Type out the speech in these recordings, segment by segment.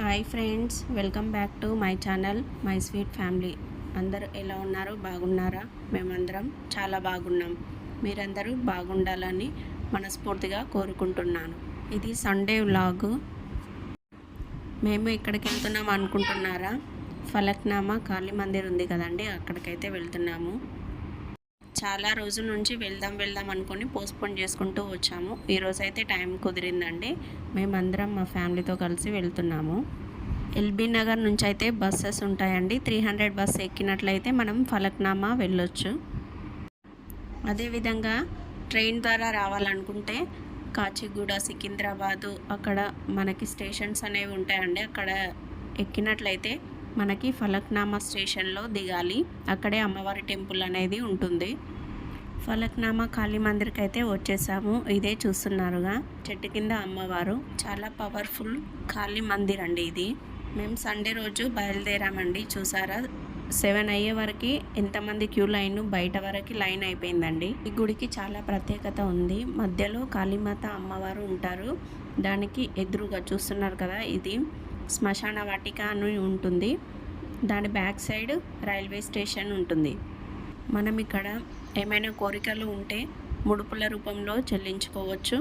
Hi friends, welcome back to my channel my sweet family. అందరూ ఎలా ఉన్నారు? బాగున్నారా? మేమందరం చాలా బాగున్నాం. మీరందరూ బాగుండాలని మనస్ఫూర్తిగా కోరుకుంటున్నాను. ఇది సండే వ్లాగు. మేము ఎక్కడికి వెళ్తున్నాం అనుకుంటున్నారా? ఫలక్నామా కాళీ మందిర్ ఉంది కదండి, అక్కడికైతే వెళ్తున్నాము. చాలా రోజుల నుంచి వెళ్దాం అనుకొని పోస్ట్పోన్ చేసుకుంటూ వచ్చాము. ఈరోజు అయితే టైం కుదిరిందండి. మేమందరం మా ఫ్యామిలీతో కలిసి వెళ్తున్నాము. ఎల్బీ నగర్ నుంచి అయితే బస్సెస్ ఉంటాయండి. 300 బస్ ఎక్కినట్లయితే మనం ఫలక్నామా వెళ్ళొచ్చు. అదేవిధంగా ట్రైన్ ద్వారా రావాలనుకుంటే కాచిగూడ, సికింద్రాబాదు అక్కడ మనకి స్టేషన్స్ అనేవి ఉంటాయండి. అక్కడ ఎక్కినట్లయితే మనకి ఫలక్నామా స్టేషన్లో దిగాలి. అక్కడే అమ్మవారి టెంపుల్ అనేది ఉంటుంది. ఫలక్నామా కాళీ మందిర్కి అయితే వచ్చేసాము. ఇదే చూస్తున్నారుగా, చెట్టు కింద అమ్మవారు. చాలా పవర్ఫుల్ కాళీ మందిర్ అండి ఇది. మేము సండే రోజు బయలుదేరామండి. చూసారా, 7 అయ్యే వరకు ఎంతమంది క్యూ లైన్ బయట వరకు లైన్ అయిపోయిందండి. ఈ గుడికి చాలా ప్రత్యేకత ఉంది. మధ్యలో కాళీమాత అమ్మవారు ఉంటారు. దానికి ఎదురుగా చూస్తున్నారు కదా, ఇది శ్మశాన వాటిక అని ఉంటుంది. దాని బ్యాక్ సైడ్ రైల్వే స్టేషన్ ఉంటుంది. మనం ఇక్కడ ఏమైనా కోరికలు ఉంటే ముడుపుల రూపంలో చెల్లించుకోవచ్చు.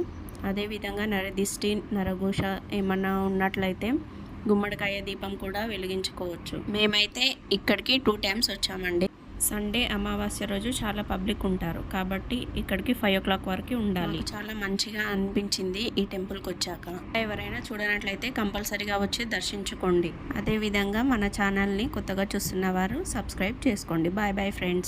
అదేవిధంగా నరదిష్టి, నరఘోష ఏమన్నా ఉన్నట్లయితే గుమ్మడికాయ దీపం కూడా వెలిగించుకోవచ్చు. మేమైతే ఇక్కడికి 2 టైమ్స్ వచ్చామండి. సండే అమావాస్య రోజు చాలా పబ్లిక్ ఉంటారు కాబట్టి ఇక్కడికి 5 o'clock వరకు ఉండాలి. చాలా మంచిగా అనిపించింది ఈ టెంపుల్కి వచ్చాక. ఎవరైనా చూడనట్లయితే కంపల్సరీగా వచ్చి దర్శించుకోండి. అదేవిధంగా మన ఛానల్ని కొత్తగా చూస్తున్న వారు సబ్స్క్రైబ్ చేసుకోండి. Bye bye friends.